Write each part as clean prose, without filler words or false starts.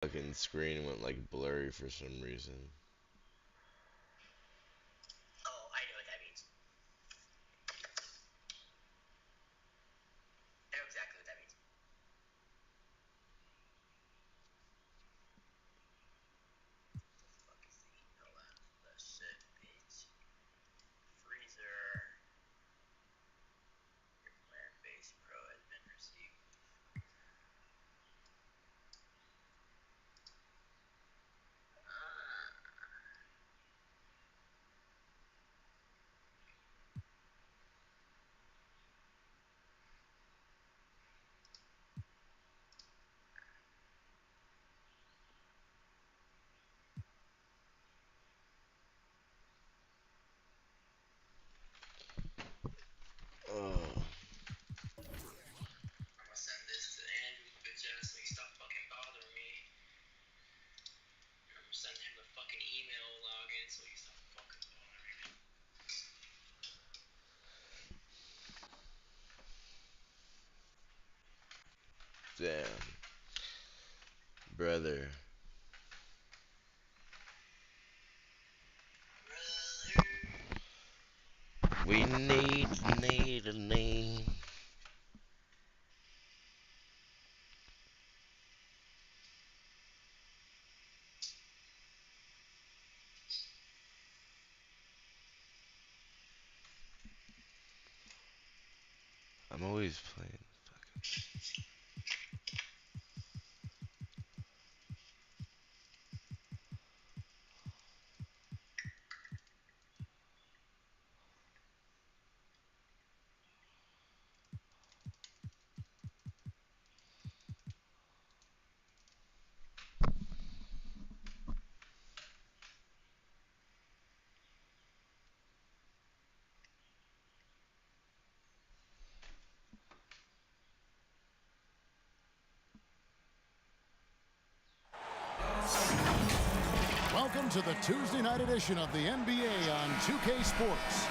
Fucking screen went like blurry for some reason. Oh, I know what that means. I know exactly what that means. The fuck is the email at? The shit page. Freezer. Your plant-based pro has been received. Oh. I'm gonna send this to Andrew, bitch ass, so he stop fucking bothering me. I'm gonna send him the fucking email login so he stop fucking bothering me. Damn. Brother. We need a name. I'm always playing. Welcome to the Tuesday night edition of the NBA on 2K Sports.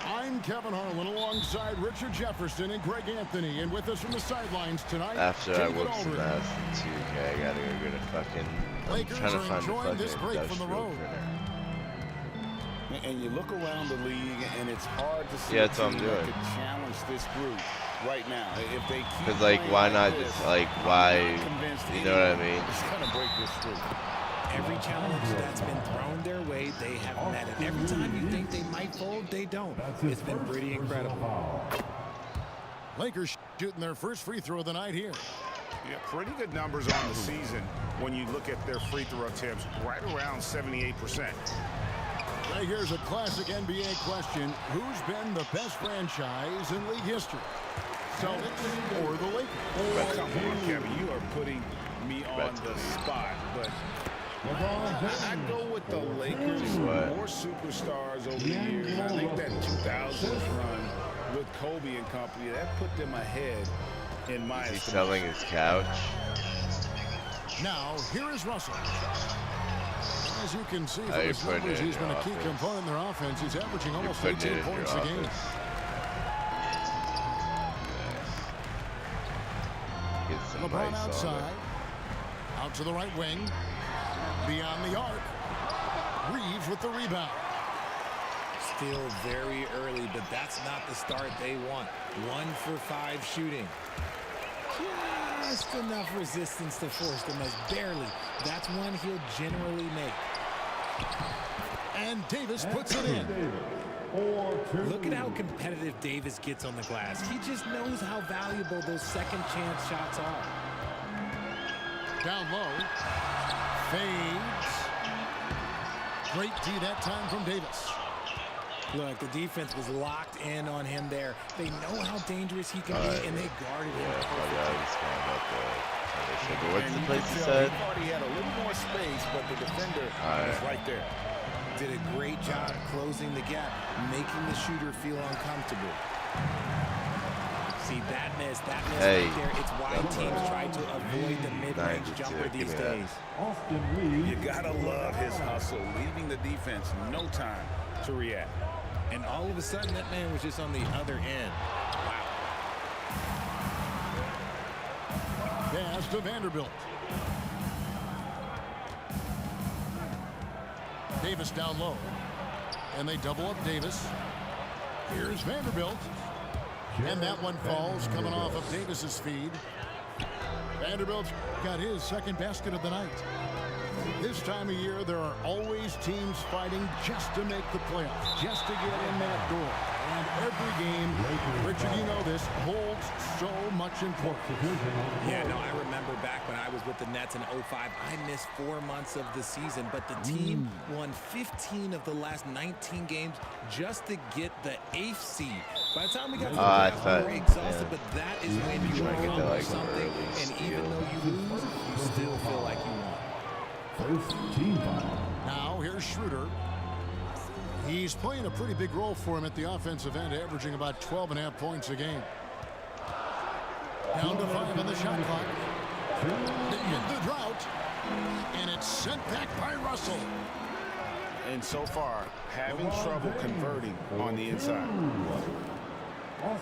I'm Kevin Harlan alongside Richard Jefferson and Greg Anthony, and with us from the sidelines tonight, After I David whoop some Aldridge. ass in 2K, I gotta go get a fucking. I'm Lakers trying to are find enjoying a this fucking break from the industrial road. printer. And you look around the league, and it's hard to see Yeah, a that's what team I'm that doing. could challenge this group right now. If they keep Cause like, playing why like not this, just like, I'm why? not convinced You know what I anyone mean? is gonna break this streak. Every challenge that's been thrown their way, they have met it. Every time you think they might fold, they don't. It's been pretty incredible. Lakers shooting their first free throw of the night here. Yeah, pretty good numbers on the season when you look at their free throw attempts, right around 78%. Right, here's a classic NBA question. Who's been the best franchise in league history? Celtics or the Lakers? Come on, Kevin, you are putting me on the spot, but I go with the Lakers. More superstars over the years. I think that 2000s run with Kobe and company, that put them ahead in my Is he estimation. selling his couch? Now, here is Russell. As you can see from How you his putting numbers, it in he's been your a key office? component in their offense. He's averaging almost putting it 18 in points your a game. office? Get some LeBron lights on outside. Out to the right wing. Beyond the arc. Reeves with the rebound. Still very early, but that's not the start they want. 1 for 5 shooting. Just enough resistance to force them as barely. That's one he'll generally make. And Davis puts it in. Look at how competitive Davis gets on the glass. He just knows how valuable those second chance shots are. Down low. Fades. Great D that time from Davis. Look, the defense was locked in on him there. They know how dangerous he can be, and they guarded him. Yeah, probably always kind of about the. But what's And the you place can you tell said? he thought he had a little more space, but the defender was right there. Did a great job closing the gap, making the shooter feel uncomfortable. See, that miss Hey, right there. It's why teams try to avoid the mid-range 92. jumper Give these me that. days. You gotta love his hustle, leaving the defense no time to react. And all of a sudden, that man was just on the other end. Wow. Pass to Vanderbilt. Davis down low. And they double up Davis. Here's Vanderbilt. And that one falls coming off of Davis's feed. Vanderbilt's got his second basket of the night. This time of year, there are always teams fighting just to make the playoffs, just to get in that door. And every game, Richard, you know this, holds so much importance. Yeah, no, I remember back when I was with the Nets in 05, I missed 4 months of the season, but the team won 15 of the last 19 games just to get the 8th seed. By the time we got to the playoffs, we were exhausted, but that is when you accomplish something, and even though you lose, you still feel like you won. First team foul. Now here's Schroeder. He's playing a pretty big role for him at the offensive end, averaging about 12.5 points a game. Down to 5 on the shot clock. They end the drought. And it's sent back by Russell. And so far, having trouble converting on the inside.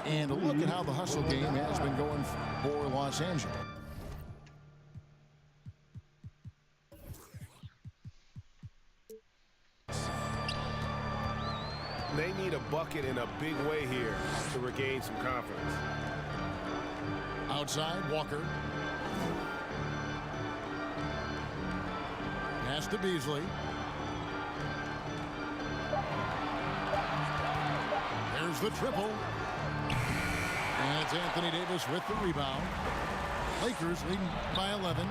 And look at how the hustle game has been going for Los Angeles. They need a bucket in a big way here to regain some confidence. Outside, Walker. Pass to Beasley. There's the triple. And it's Anthony Davis with the rebound. Lakers leading by 11.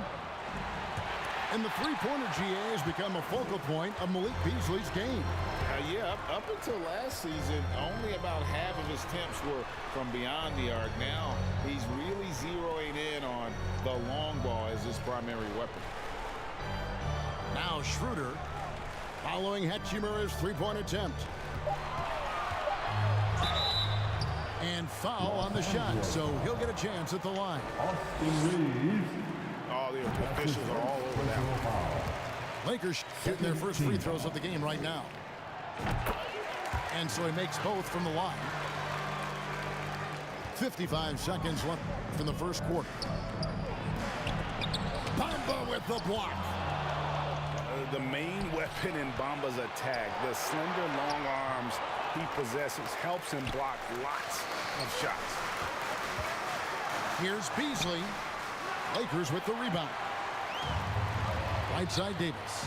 And the three-pointer GA has become a focal point of Malik Beasley's game. Yeah, up until last season, only about half of his attempts were from beyond the arc. Now he's really zeroing in on the long ball as his primary weapon. Now Schroeder following Hachimura's three-point attempt. And foul on the shot, so he'll get a chance at the line. Oh, the officials are all over that one. Lakers shooting their first free throws of the game right now. And so he makes both from the line. 55 seconds left in the first quarter. Bamba with the block. The main weapon in Bamba's attack, the slender long arms he possesses, helps him block lots of shots. Here's Beasley. Lakers with the rebound. Right side Davis.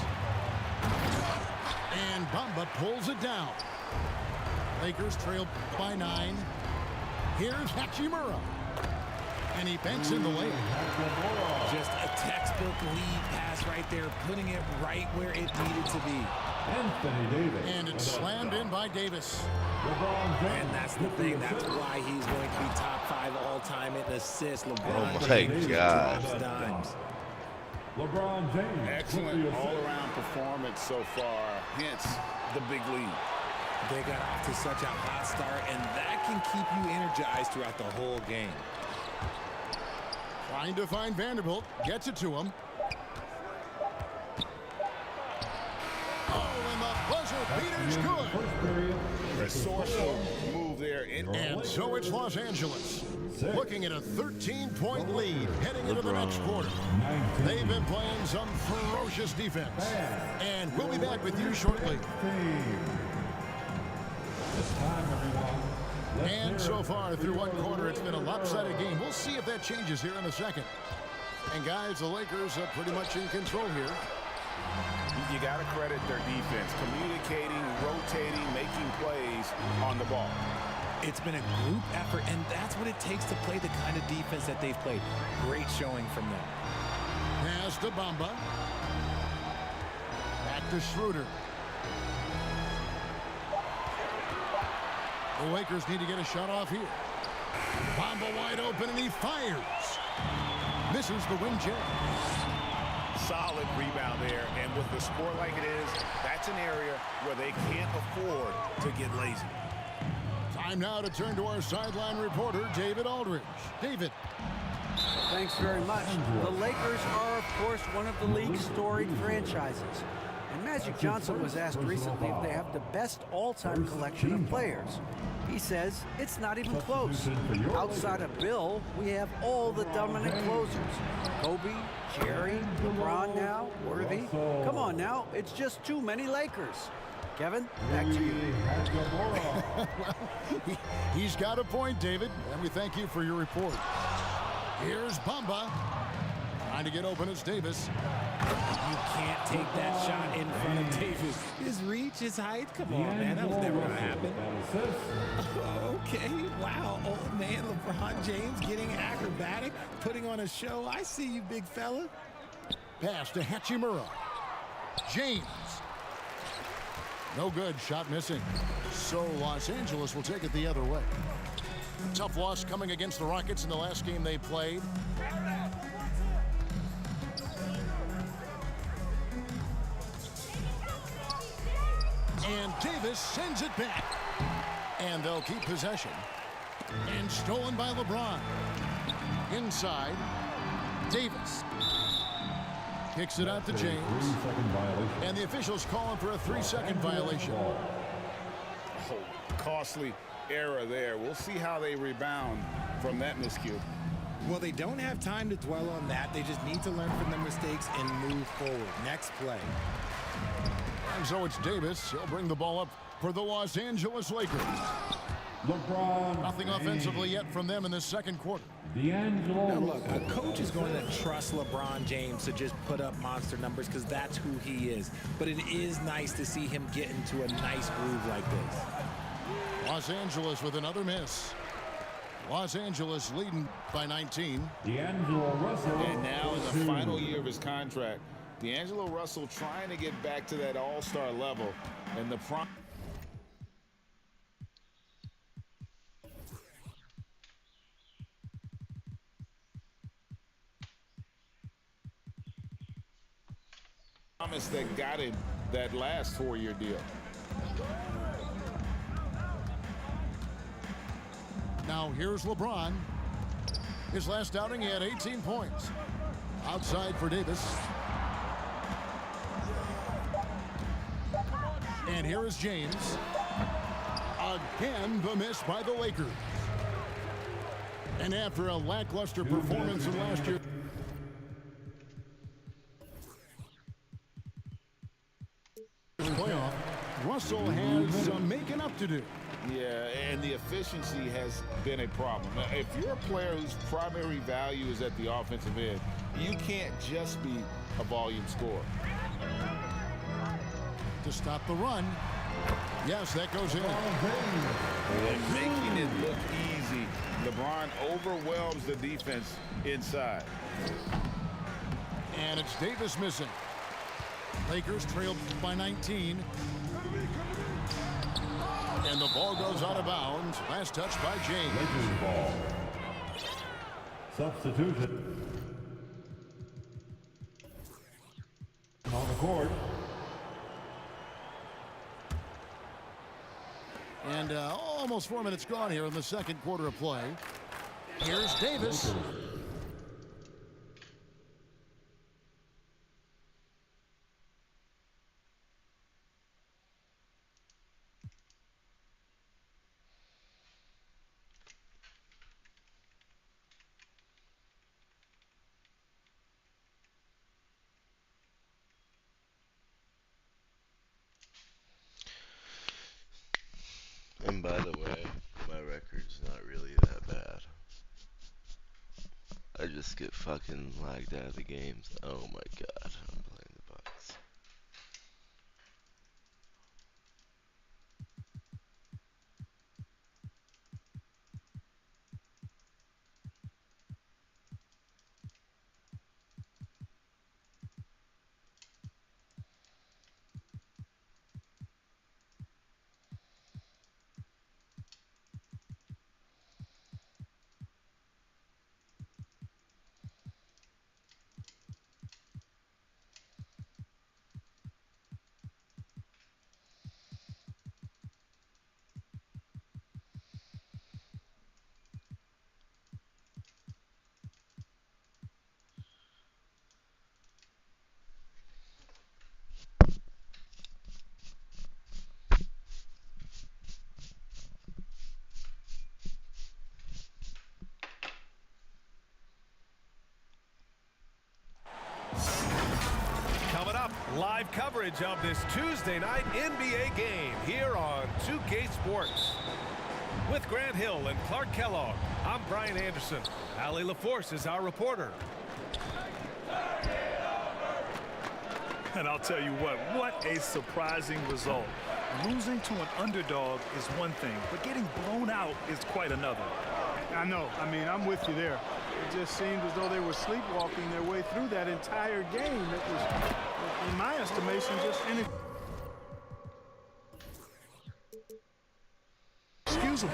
And Bamba pulls it down. Lakers trail by 9. Here's Hachimura. And he banks in the lane. Just a textbook lead pass right there, putting it right where it needed to be. Anthony Davis. And it's slammed in by Davis. And that's the thing. That's why he's going to be top 5 all-time in assists. LeBron Oh my James God. drops dimes. LeBron James. Excellent all-around performance so far, hence the big lead. They got off to such a hot start, and that can keep you energized throughout the whole game. Trying to find Vanderbilt. Gets it to him. Oh, and the buzzer beater's good. Resourceful move there. And so it's Los Angeles. Looking at a 13-point lead heading into the next quarter. They've been playing some ferocious defense. And we'll be back with you shortly. And so far through one quarter, it's been a lopsided game. We'll see if that changes here in a second. And guys, the Lakers are pretty much in control here. You got to credit their defense, communicating, rotating, making plays on the ball. It's been a group effort, and that's what it takes to play the kind of defense that they've played. Great showing from them. Pass to Bamba. Back to Schroeder. The Lakers need to get a shot off here. Bamba wide open, and he fires. Misses the wing jab. Solid rebound there, and with the score like it is, that's an area where they can't afford to get lazy. Time now to turn to our sideline reporter, David Aldridge. David. Thanks very much. The Lakers are, of course, one of the league's storied franchises. And Magic Johnson was asked recently if they have the best all-time collection of players. He says it's not even close. Outside of Bill, we have all the dominant closers. Kobe, Jerry, LeBron now, Worthy. Come on now, it's just too many Lakers. Kevin, back to you. Well, he's got a point, David, and we thank you for your report. Here's Bamba. Trying to get open is Davis. You can't take that shot in front of Davis. His reach, his height, come on, man, that was never going to happen. Okay, wow, old man LeBron James getting acrobatic, putting on a show. I see you, big fella. Pass to Hachimura. James. No good, shot missing. So Los Angeles will take it the other way. Tough loss coming against the Rockets in the last game they played. And Davis sends it back. And they'll keep possession. And stolen by LeBron. Inside, Davis. Kicks it out to James. And the officials calling for a 3-second violation. Oh, costly error there. We'll see how they rebound from that miscue. Well, they don't have time to dwell on that. They just need to learn from their mistakes and move forward. Next play. And so it's Davis. He'll bring the ball up for the Los Angeles Lakers. LeBron. Nothing offensively yet from them in the second quarter. Now look, a coach is going to trust LeBron James to just put up monster numbers because that's who he is. But it is nice to see him get into a nice groove like this. Los Angeles with another miss. Los Angeles leading by 19. D'Angelo Russell. And now in the final year of his contract, D'Angelo Russell trying to get back to that all-star level. And the prime. Promise that got him that last 4-year deal. Now here's LeBron. His last outing, he had 18 points. Outside for Davis. And here is James. Again, the miss by the Lakers. And after a lackluster performance of last year, playoff, Russell has some making up to do. Yeah, and the efficiency has been a problem. Now, if you're a player whose primary value is at the offensive end, you can't just be a volume scorer. To stop the run. Yes, that goes in. And making it look easy, LeBron overwhelms the defense inside. And it's Davis missing. Lakers trailed by 19. And the ball goes out of bounds. Last touch by James. Lakers ball. Substitution. On the court. And almost 4 minutes gone here in the second quarter of play. Here's Davis. And by the way, my record's not really that bad. I just get fucking lagged out of the games. Oh my god, I'm playing the Bucks. Live coverage of this Tuesday night NBA game here on 2K Sports. With Grant Hill and Clark Kellogg, I'm Brian Anderson. Allie LaForce is our reporter. And I'll tell you what a surprising result. Losing to an underdog is one thing, but getting blown out is quite another. I know. I mean, I'm with you there. It just seemed as though they were sleepwalking their way through that entire game. It was, in my estimation, just inexcusable.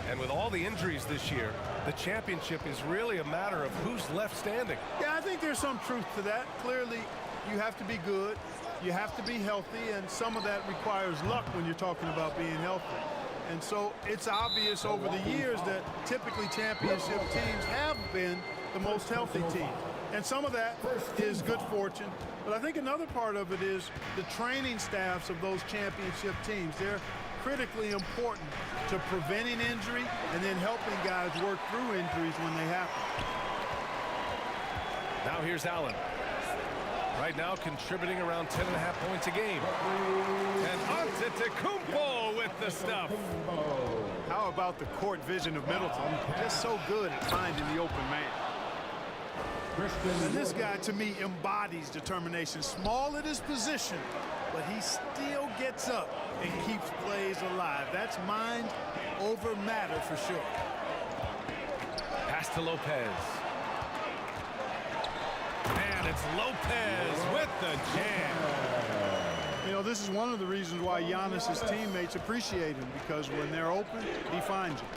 And with all the injuries this year, the championship is really a matter of who's left standing. Yeah, I think there's some truth to that. Clearly, you have to be good. You have to be healthy, and some of that requires luck when you're talking about being healthy. And so it's obvious over the years that typically championship teams have been the most healthy team. And some of that is good fortune. But I think another part of it is the training staffs of those championship teams. They're critically important to preventing injury and then helping guys work through injuries when they happen. Now here's Allen. Right now contributing around 10.5 points a game. And Antetokounmpo with the stuff. How about the court vision of Middleton? Just so good at finding the open man. And this guy, to me, embodies determination. Small at his position, but he still gets up and keeps plays alive. That's mind over matter for sure. Pass to Lopez. And it's Lopez with the jam. You know, this is one of the reasons why Giannis's teammates appreciate him, because when they're open, he finds you.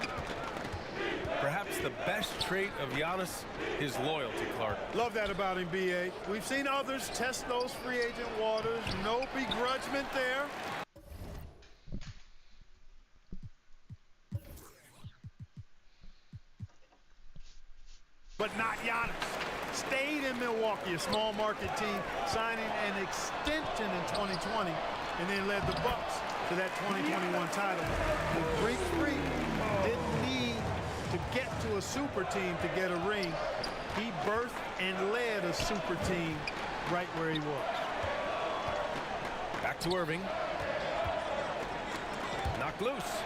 Perhaps the best trait of Giannis is loyalty, Clark. Love that about him, B.A. We've seen others test those free agent waters. No begrudgment there. But not Giannis. Stayed in Milwaukee, a small market team, signing an extension in 2020, and then led the Bucks to that 2021 title. The Greek Freak didn't need to get to a super team to get a ring. He birthed and led a super team right where he was. Back to Irving. Knocked loose.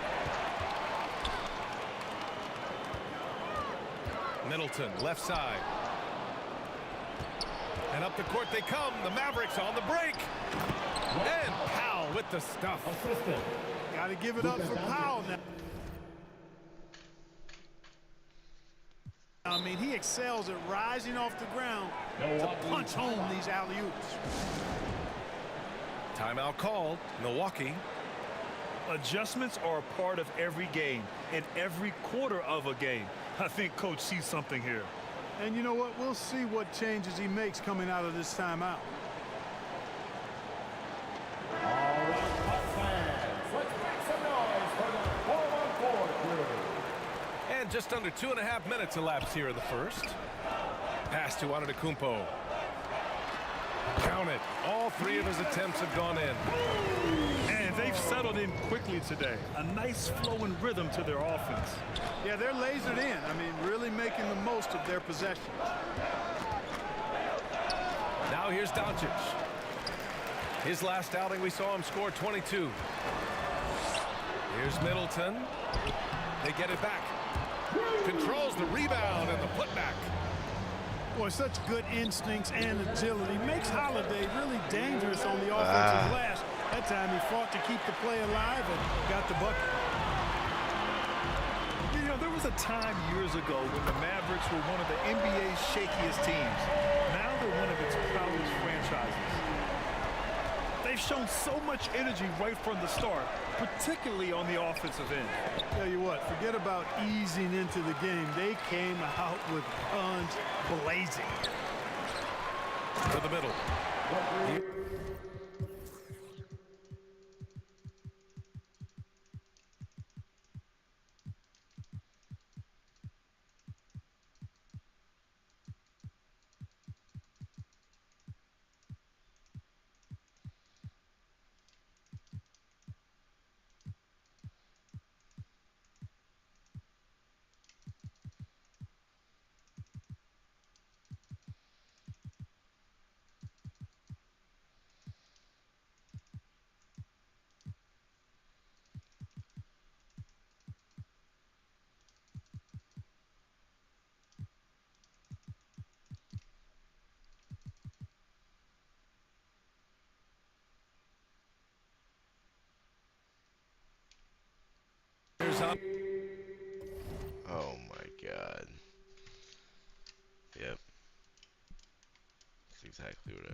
Middleton, left side. And up the court they come. The Mavericks on the break. And Powell with the stuff. Got to give it up for Powell now. I mean, he excels at rising off the ground to punch home these alley-oops. Timeout called. Milwaukee. Adjustments are a part of every game and every quarter of a game. I think Coach sees something here. And you know what? We'll see what changes he makes coming out of this timeout. All right, Bucks fans, let's make some noise for the 4-on-4 crew. And just under 2.5 minutes elapsed here in the first. Pass to Antetokounmpo. Count it. All three of his attempts have gone in. And they've settled in quickly today. A nice flowing rhythm to their offense. Yeah, they're lasered in. I mean, really making the most of their possessions. Now here's Doncic. His last outing, we saw him score 22. Here's Middleton. They get it back. Controls the rebound and the putback. Boy, such good instincts and agility. Makes Holiday really dangerous on the offensive glass. That time he fought to keep the play alive and got the bucket. You know, there was a time years ago when the Mavericks were one of the NBA's shakiest teams. Now they're one of its proudest franchises. They've shown so much energy right from the start, particularly on the offensive end. Tell you what, forget about easing into the game. They came out with guns blazing. To the middle. is on. Oh my god. Yep. That's exactly what I